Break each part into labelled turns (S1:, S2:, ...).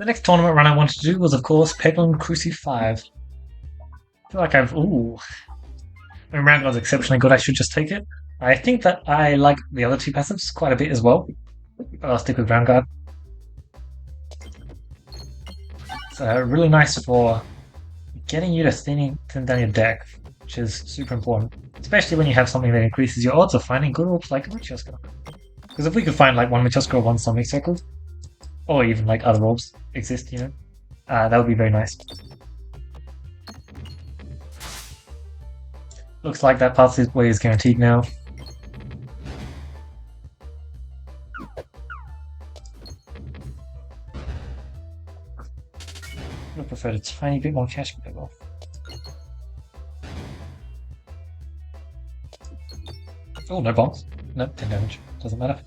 S1: The next tournament run I wanted to do was, of course, Peglin Cruci 5. I feel like when round god's exceptionally good, I should just take it. I think that I like the other two passives quite a bit as well, but I'll stick with round guard. It's really nice for getting you to thin down your deck, which is super important, especially when you have something that increases your odds of finding good orbs like Matryoshka. Because if we could find like one Matryoshka or one Sonic Circle, or even like other orbs exist, that would be very nice. Looks like that pathway is guaranteed now. I would have preferred a tiny bit more cash to go off. Oh, no bombs. Nope, 10 damage. Doesn't matter.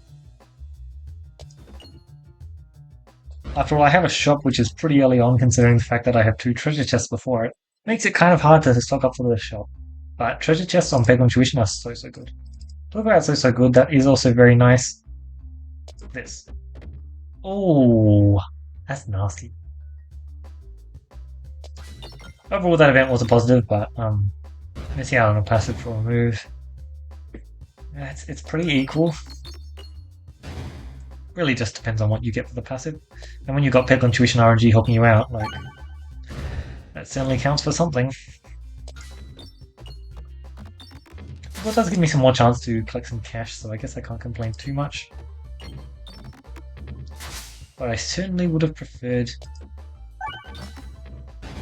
S1: After all, I have a shop which is pretty early on, considering the fact that I have 2 treasure chests before it. Makes it kind of hard to stock up for the shop. But treasure chests on Peglin Tuition are so good. Talk about so good, that is also very nice. This. Oh, that's nasty. Overall, that event was a positive, but missing out on a passive for a move. Yeah, it's pretty equal. Really just depends on what you get for the passive. And when you've got Peglin Tuition RNG helping you out, like, that certainly counts for something. Well, it does give me some more chance to collect some cash, so I guess I can't complain too much. But I certainly would have preferred...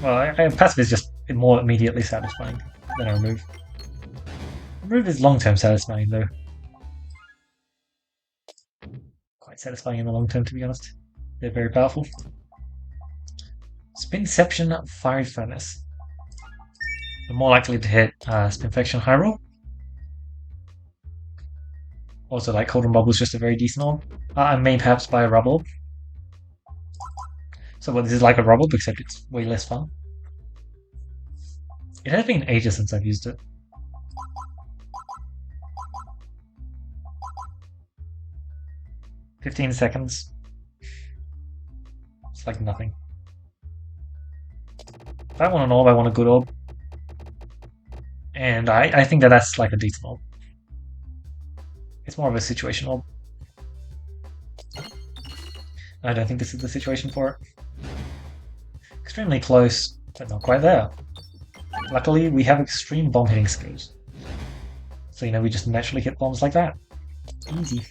S1: Well, passive is just more immediately satisfying than a remove. Remove is long-term satisfying, though. Quite satisfying in the long term, to be honest. They're very powerful. Spinception Fiery Furnace. We're more likely to hit Spinfection High Roll. Also, like Golden Bubble is just a very decent orb. I may perhaps buy a Rubble. So this is like a Rubble, except it's way less fun. It has been ages since I've used it. "15 seconds. It's like nothing. If I want an orb, I want a good orb. And I think that's like a decent orb. It's more of a situation orb. I don't think this is the situation for it. Extremely close, but not quite there. Luckily, we have extreme bomb hitting skills. So, we just naturally hit bombs like that. Easy.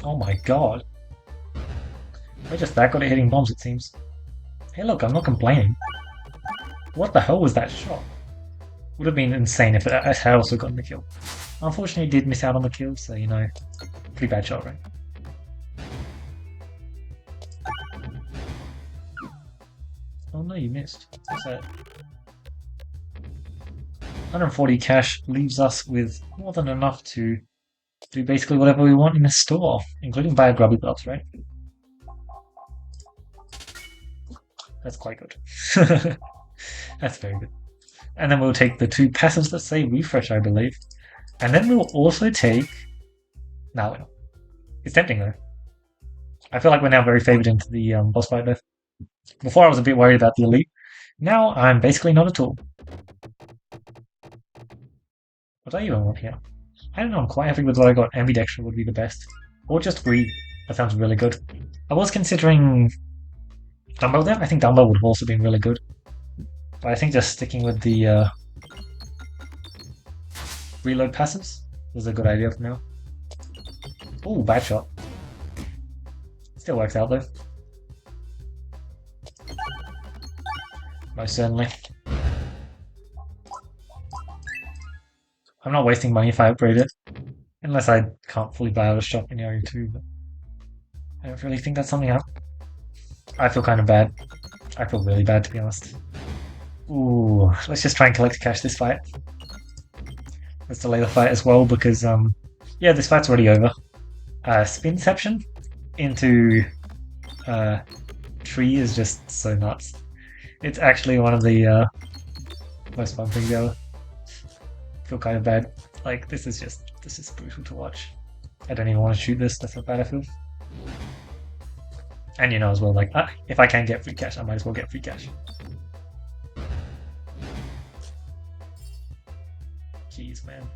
S1: Oh my god. We're just that good at hitting bombs, it seems. Hey look, I'm not complaining. What the hell was that shot? Would have been insane if it had also gotten the kill. Unfortunately, it did miss out on the kill, so pretty bad shot, right? Oh no, you missed. What's that? 140 cash leaves us with more than enough to do basically whatever we want in the store, including buy a grubby gloves, right? That's quite good. That's very good. And then we'll take the 2 passives that say refresh, I believe. And then we'll also take... No, it's tempting though. I feel like we're now very favoured into the boss fight though. Before I was a bit worried about the elite. Now I'm basically not at all. What do I even want here? I don't know, I'm quite happy with what I got. Ambidextrous would be the best. Or just greed. That sounds really good. I was considering Dumbbell there. I think Dumbbell would have also been really good. But I think just sticking with the reload passives is a good idea for now. Ooh, bad shot. Still works out though. Most certainly. I'm not wasting money if I upgrade it. Unless I can't fully buy out a shop in Area 2, but I don't really think that's something I feel kind of bad. I feel really bad, to be honest. Ooh, let's just try and collect cash this fight. Let's delay the fight as well, because, yeah, this fight's already over. Spinception into Tree is just so nuts. It's actually one of the most fun things ever. I feel kind of bad. Like, this is just this is brutal to watch. I don't even want to shoot this, that's how bad I feel. And you know as well, like, if I can get free cash, I might as well get free cash. Jeez, man.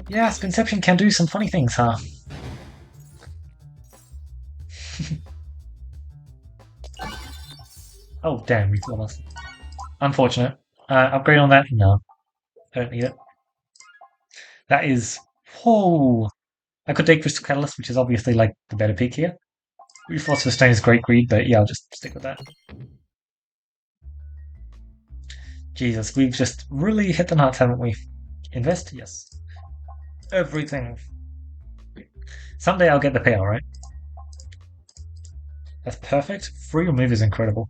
S1: Yes, Conception can do some funny things, huh? Oh, damn, we told us. Unfortunate. Upgrade on that? No. I don't need it. That is... Whoa! I could take Crystal Catalyst, which is obviously, like, the better pick here. Philosopher's Stone is Great Greed, but yeah, I'll just stick with that. Jesus, we've just really hit the nuts, haven't we? Invest? Yes. Everything. Someday I'll get the payout, right? That's perfect. 3 remove is incredible.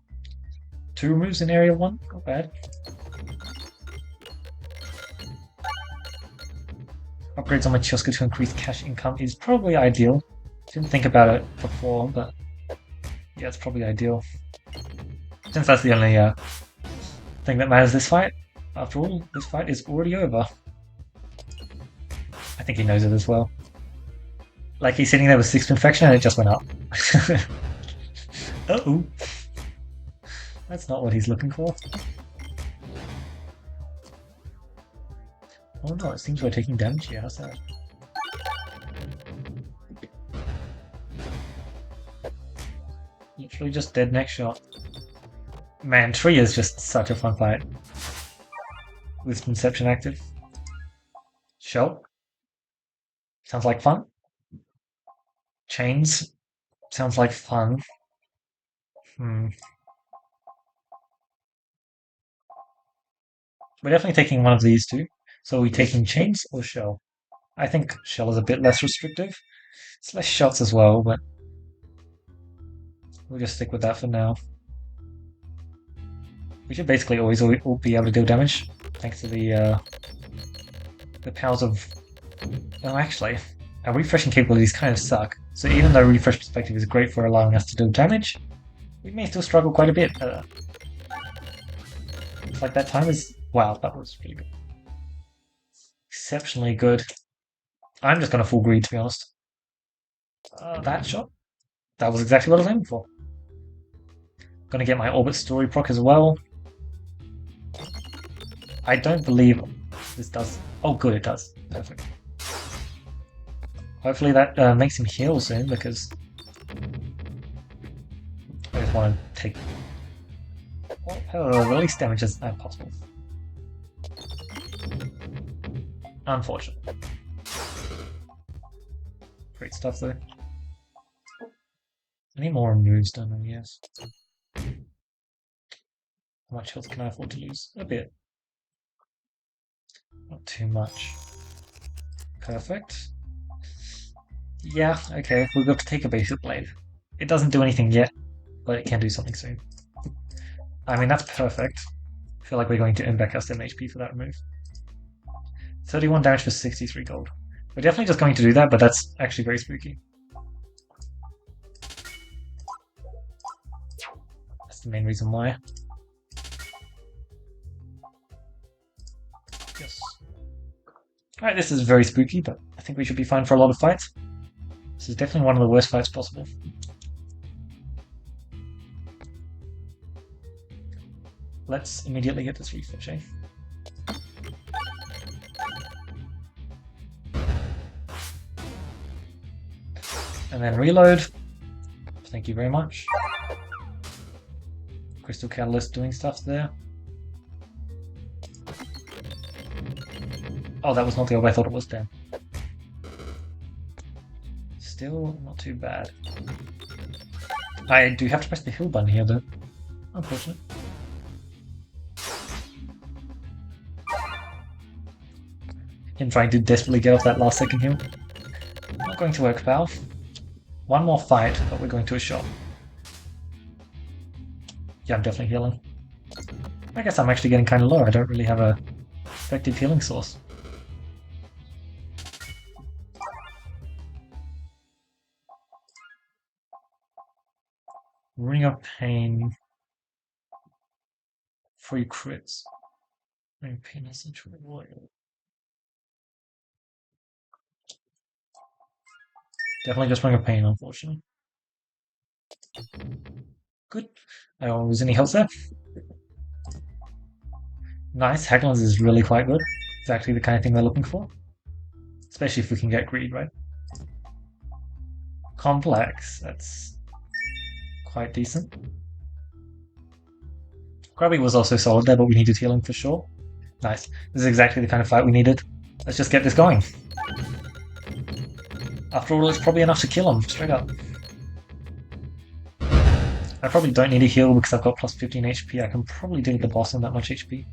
S1: 2 removes in area 1? Not bad. Upgrades on my Chioska to increase cash income is probably ideal. Didn't think about it before, but yeah, it's probably ideal. Since that's the only thing that matters this fight. After all, this fight is already over. I think he knows it as well. Like he's sitting there with 6th infection and it just went up. Uh-oh. That's not what he's looking for. Oh no, it seems we're taking damage here. How's that? Literally just dead next shot. Man, Tree is just such a fun fight. With Conception active. Shell. Sounds like fun. Chains. Sounds like fun. We're definitely taking one of these two. So are we taking Chains or Shell? I think Shell is a bit less restrictive. It's less shots as well, but we'll just stick with that for now. We should basically always be able to deal damage, thanks to the powers of... Oh, actually, our refreshing capabilities kind of suck. So even though Refresh Perspective is great for allowing us to deal damage, we may still struggle quite a bit. It's like that time is... Wow, that was really good. Exceptionally good. I'm just going to full greed, to be honest. That shot? That was exactly what I was aiming for. Gonna get my Orbit Story proc as well. I don't believe this does... Oh good, it does. Perfect. Hopefully that makes him heal soon, because I just want to take release damage as possible. Unfortunate. Great stuff though. I need more moves done than yes. How much health can I afford to lose? A bit. Not too much. Perfect. Yeah, okay, we've got to take a basic blade. It doesn't do anything yet, but it can do something soon. I mean, that's perfect. I feel like we're going to earn back our 7 HP for that move. 31 damage for 63 gold. We're definitely just going to do that, but that's actually very spooky. That's the main reason why. Yes. Alright, this is very spooky, but I think we should be fine for a lot of fights. This is definitely one of the worst fights possible. Let's immediately get this refresh, eh? And then reload. Thank you very much. Crystal Catalyst doing stuff there. Oh, that was not the orb I thought it was then. Still not too bad. I do have to press the heal button here though. Unfortunate. Him trying to desperately get off that last second heal. Not going to work, pal. One more fight, but we're going to a shot. Yeah, I'm definitely healing. I guess I'm actually getting kind of low. I don't really have a effective healing source. Ring of Pain. Free crits. Ring of Pain Essential Oil. Definitely just Ring of Pain, unfortunately. Good. I don't lose any health there. Nice. Haglin's is really quite good. It's actually the kind of thing we're looking for. Especially if we can get greed, right? Complex. That's quite decent. Grubby was also solid there, but we needed healing for sure. Nice. This is exactly the kind of fight we needed. Let's just get this going. After all, it's probably enough to kill him, straight up. I probably don't need a heal because I've got plus 15 HP. I can probably deal with the boss on that much HP.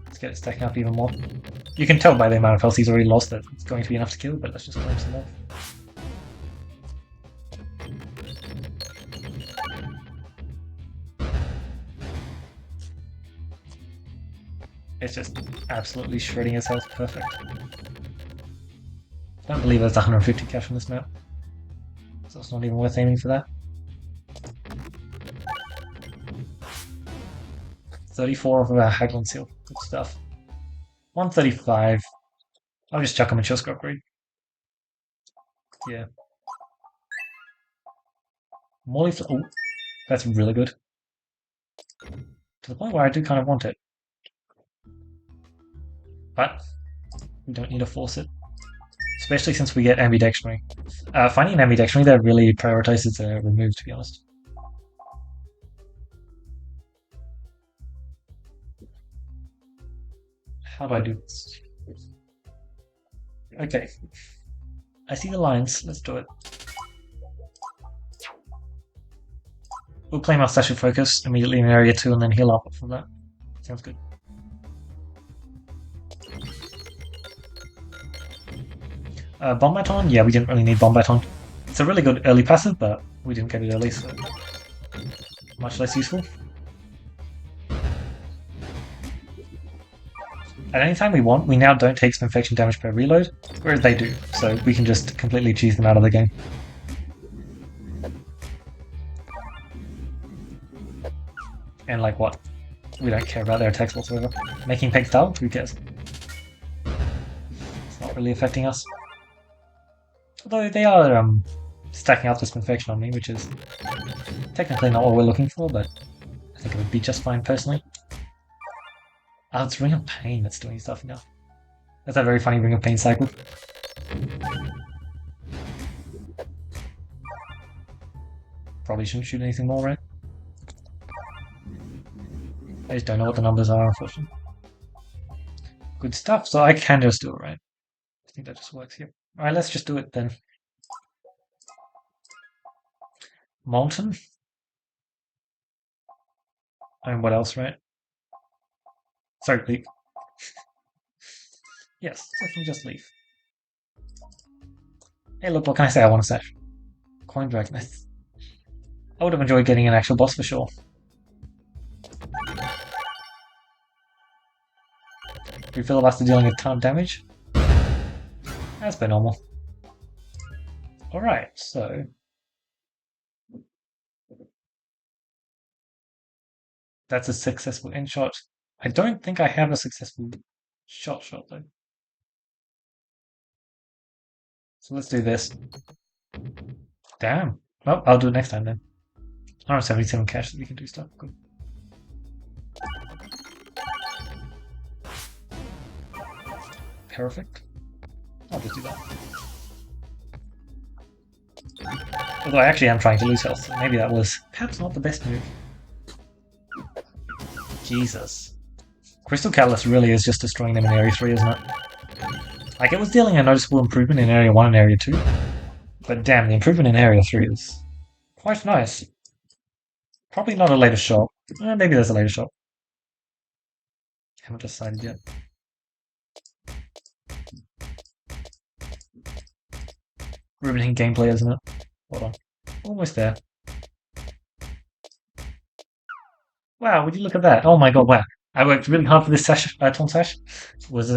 S1: Let's get it stacking up even more. You can tell by the amount of health he's already lost that it's going to be enough to kill, but let's just claim some more. It's just absolutely shredding his health. Perfect. I don't believe there's 150 cash on this map. So it's not even worth aiming for that. 34 of a Haglin seal. Good stuff. 135. I'll just chuck him a chill scrub upgrade. Yeah. Morley. Oh, that's really good. To the point where I do kind of want it. But we don't need to force it. Especially since we get ambidextrony. Finding an ambidextrony that really prioritizes the remove, to be honest. How do I do this? Okay. I see the lines. Let's do it. We'll claim our Stash of Focus immediately in Area 2 and then heal up from that. Sounds good. Bomb Baton? Yeah, we didn't really need Bomb Baton. It's a really good early passive, but we didn't get it early, so much less useful. At any time we want, we now don't take some infection damage per reload, whereas they do, so we can just completely cheese them out of the game. And like what? We don't care about their attacks whatsoever. Making Peg style? Who cares? It's not really affecting us. Although they are stacking up this infection on me, which is technically not what we're looking for, but I think it would be just fine personally. Oh, it's Ring of Pain that's doing stuff now. That's a very funny Ring of Pain cycle. Probably shouldn't shoot anything more, right? I just don't know what the numbers are, unfortunately. Good stuff, so I can just do it, right? I think that just works here. Alright, let's just do it then. Molten? And what else, right? Sorry, leaf. Yes, definitely just leaf. Hey, look, what can I say? I want a Sash. Coin Dragon. I would have enjoyed getting an actual boss for sure. We feel about dealing a ton of damage. That's been normal. Alright, so. That's a successful end shot. I don't think I have a successful shot though. So let's do this. Damn. Well, I'll do it next time then. 177 cash so we can do stuff. Good. Perfect. I'll just do that. Although I actually am trying to lose health, so maybe that was perhaps not the best move. Jesus. Crystal Catalyst really is just destroying them in Area 3, isn't it? Like, it was dealing a noticeable improvement in Area 1 and Area 2, but damn, the improvement in Area 3 is quite nice. Probably not a later shot. Maybe there's a later shot. Haven't decided yet. Riveting gameplay, isn't it? Hold on. Almost there. Wow, would you look at that? Oh my god, wow. I worked really hard for this sash, taunt sash. It was,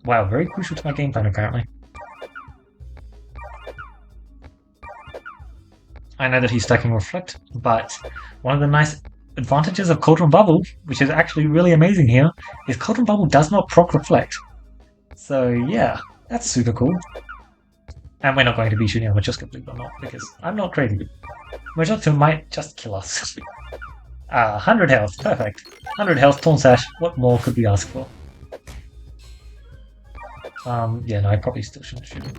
S1: wow, very crucial to my game plan, apparently. I know that he's stacking Reflect, but one of the nice advantages of Cauldron Bubble, which is actually really amazing here, is Cauldron Bubble does not proc Reflect. So, yeah. That's super cool. And we're not going to be shooting a Machuska, believe it or not, because I'm not crazy. Machuska might just kill us. 100 health, perfect. 100 health, Taunt Sash, what more could we ask for? Yeah, no, I probably still shouldn't shoot it.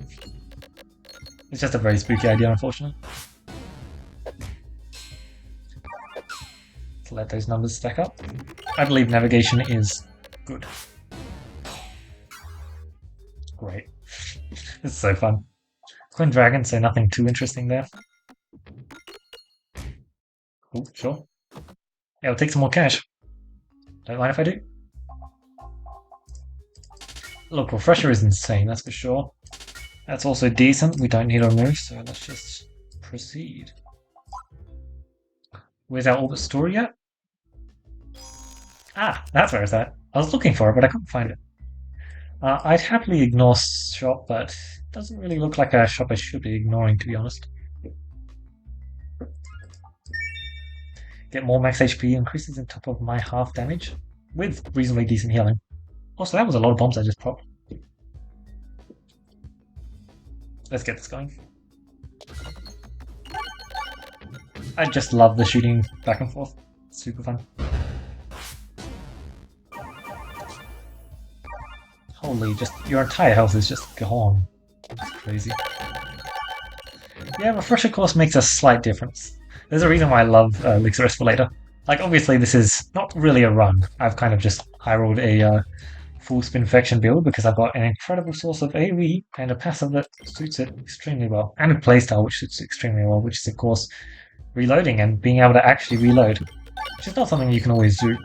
S1: It's just a very spooky idea, unfortunately. To let those numbers stack up. I believe navigation is good. Great. This is so fun. Coin Dragon, so nothing too interesting there. Cool, sure. Yeah, we'll take some more cash. Don't mind if I do. Look, Refresher is insane, that's for sure. That's also decent. We don't need a remove, so let's just proceed. Where's our orbit store yet? Ah, that's where it's at. I was looking for it, but I couldn't find it. I'd happily ignore shop, but it doesn't really look like a shop I should be ignoring, to be honest. Get more max HP, increases on top of my half damage, with reasonably decent healing. Also, that was a lot of bombs I just popped. Let's get this going. I just love the shooting back and forth. It's super fun. Holy, just your entire health is just gone. That's crazy. Yeah, Refresher course makes a slight difference. There's a reason why I love Elixir Escalator. Like, obviously this is not really a run. I've kind of just high-rolled a full Spinfection build because I've got an incredible source of AoE and a passive that suits it extremely well. And a playstyle which suits it extremely well, which is of course reloading and being able to actually reload. Which is not something you can always do.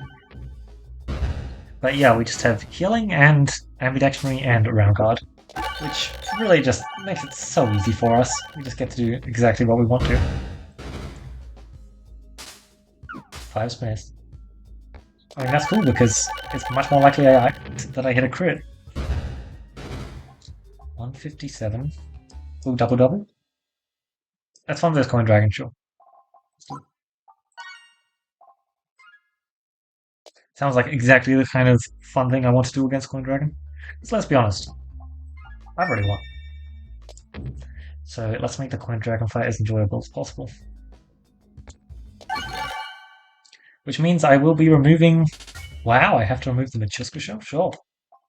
S1: But yeah, we just have healing and ambidextrity and round guard, which really just makes it so easy for us. We just get to do exactly what we want to. 5 spares. I mean, that's cool because it's much more likely that I hit a crit. 157. Ooh, double double. That's one of those coin dragon, sure. Sounds like exactly the kind of fun thing I want to do against coin dragon. So let's be honest. I've already won. So let's make the coin dragon fight as enjoyable as possible. Which means I will be removing... Wow, I have to remove the Machuska shell? Sure.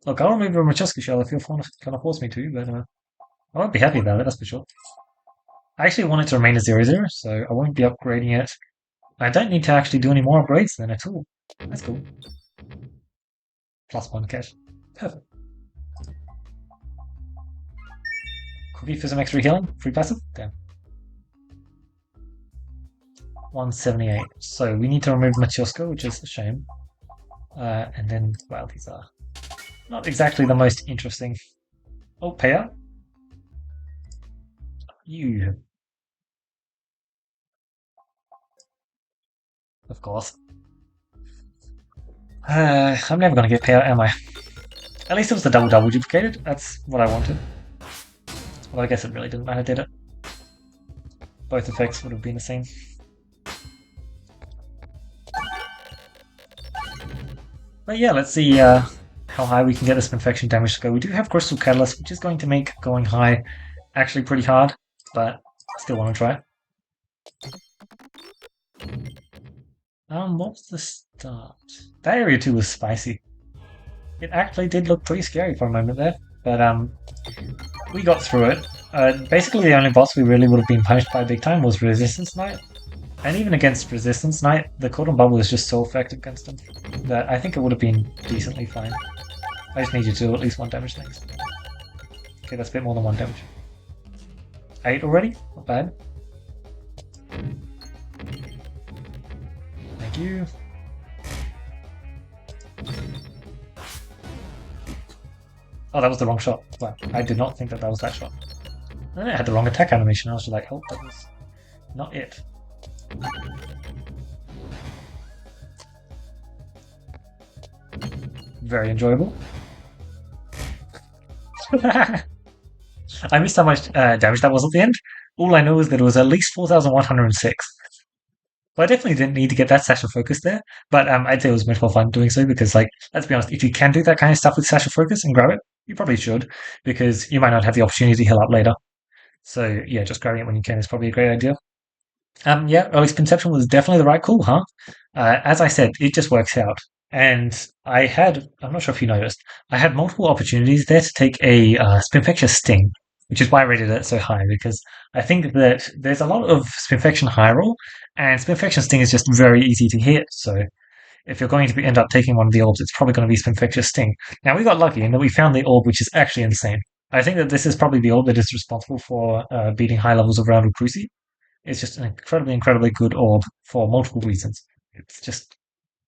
S1: Look, I'll remove the Machuska shell if you're going to force me to, but I won't be happy about it, that's for sure. I actually want it to remain a 0-0, so I won't be upgrading it. I don't need to actually do any more upgrades then at all. That's cool. +1 cash. Perfect. Cookie for some extra healing? Free passive? Damn. 178. So we need to remove Machuska, which is a shame. And then, well, these are not exactly the most interesting. Oh, payout? You. Of course. I'm never going to get payout, am I? At least it was the double-double duplicated. That's what I wanted. Well, I guess it really didn't matter, did it? Both effects would have been the same. But yeah, let's see how high we can get this infection damage to go. We do have Crystal Catalyst, which is going to make going high actually pretty hard, but I still want to try. What was the start? That area 2 was spicy. It actually did look pretty scary for a moment there, but we got through it. Basically the only boss we really would have been punished by big time was Resistance Knight. And even against Resistance Knight, the Cordon Bubble is just so effective against him that I think it would have been decently fine. I just need you to do at least 1 damage, thanks. Okay, that's a bit more than 1 damage. 8 already? Not bad. Thank you. Oh, that was the wrong shot. Wow, I did not think that was that shot. And I had the wrong attack animation. I was just like, oh, that was not it. Very enjoyable. I missed how much damage that was at the end. All I know is that it was at least 4,106. Well, I definitely didn't need to get that Sasha Focus there, but I'd say it was much more fun doing so because, like, let's be honest, if you can do that kind of stuff with Sasha Focus and grab it, You probably should, because you might not have the opportunity to heal up later. So yeah, just grabbing it when you can is probably a great idea. Yeah, Early's Conception was definitely the right call, huh? As I said, it just works out. And I'm not sure if you noticed, I had multiple opportunities there to take a Spinfectia Sting, which is why I rated it so high, because I think that there's a lot of Spinfection high roll, and Spinfection Sting is just very easy to hit. So if you're going to end up taking one of the orbs, it's probably going to be Spinfectia Sting. Now, we got lucky in that we found the orb, which is actually insane. I think that this is probably the orb that is responsible for beating high levels of Round of Cruci. It's just an incredibly good orb for multiple reasons. It's just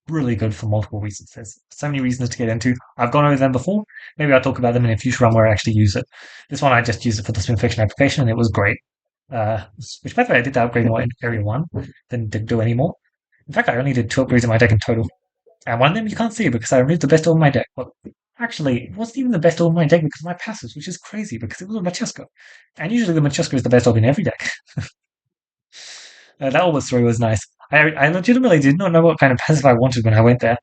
S1: really good for multiple reasons. There's so many reasons to get into. I've gone over them before. Maybe I'll talk about them in a future run where I actually use it. This one I just used it for the spin fiction application and it was great. Uh, which by the way, I did that upgrade in area one, then didn't do any more. In fact, I only did two upgrades in my deck in total. And one of them you can't see because I removed the best orb in my deck. Well, actually, it wasn't even the best orb in my deck because of my passes, which is crazy because it was a Macheska. And usually the Macheska is the best orb in every deck. That almost story was nice. I legitimately did not know what kind of passive I wanted when I went there.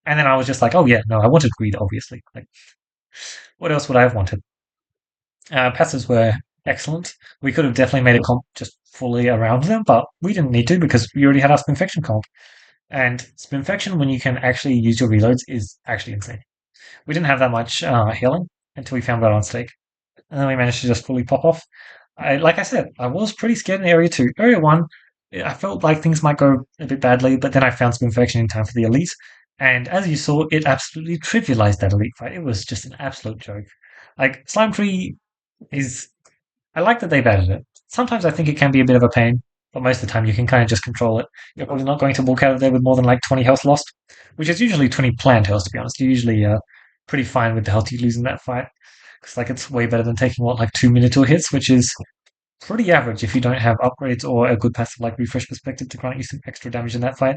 S1: And then I was just like, oh yeah, no, I wanted greed, obviously. Like, what else would I have wanted? Passives were excellent. We could have definitely made a comp just fully around them, but we didn't need to because we already had our Spinfection comp. And Spinfection, when you can actually use your reloads, is actually insane. We didn't have that much healing until we found that on stake. And then we managed to just fully pop off. Like I said, I was pretty scared in Area 2. Area 1, I felt like things might go a bit badly, but then I found some infection in time for the Elite. And as you saw, it absolutely trivialized that Elite fight. It was just an absolute joke. Like, Slime Tree is. I like that they've added it. Sometimes I think it can be a bit of a pain, but most of the time you can kind of just control it. You're probably not going to walk out of there with more than like 20 health lost, which is usually 20 planned health, to be honest. You're usually pretty fine with the health you lose in that fight. Because like it's way better than taking what like 2 Minotaur hits, which is pretty average if you don't have upgrades or a good passive like Refresh Perspective to grant you some extra damage in that fight.